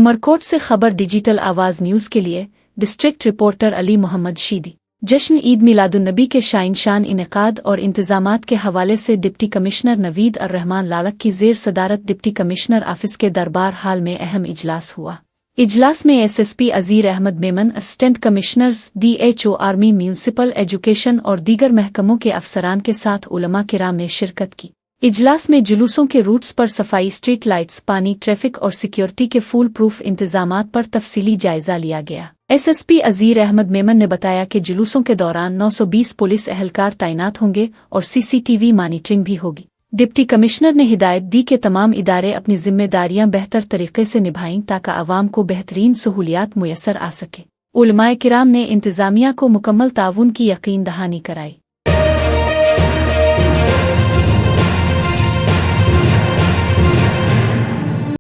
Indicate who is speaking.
Speaker 1: उमरकोट से खबर डिजिटल आवाज़ न्यूज़ के लिए डिस्ट्रिक्ट रिपोर्टर अली मोहम्मद शीदी। जश्न ईद मिलादुन्नबी के शान इनेकाद और इंतजामात के हवाले से डिप्टी कमिश्नर नवीद अर्रहमान लाड़क की ज़ेर सदारत डिप्टी कमिश्नर ऑफिस के दरबार हाल में अहम इजलास हुआ। इजलास में SSP Azeer Ahmed Memon, assistant commissioners, DHO army, municipal education और दीगर महकमों के अफसरान के साथ उलमा किराम ने शिरकत की। इजलास में जुलूसों के रूट्स पर सफाई, स्ट्रीट लाइट्स, पानी, ट्रैफिक और सिक्योरिटी के फूल प्रूफ इंतजामात पर तफसीली जायजा लिया गया। एसएसपी अजीर अहमद मेमन ने बताया कि जुलूसों के दौरान 920 पुलिस एहलकार तैनात होंगे और सीसीटीवी मॉनिटरिंग भी होगी। डिप्टी कमिश्नर ने हिदायत दी कि तमाम इदारे अपनी जिम्मेदारियां बेहतर तरीके से निभाएं ताकि आवाम को बेहतरीन सहूलियात मुयसर आ सके। उलमाए किराम ने इंतजामिया को मुकम्मल ताउन की यकीन दहानी कराई।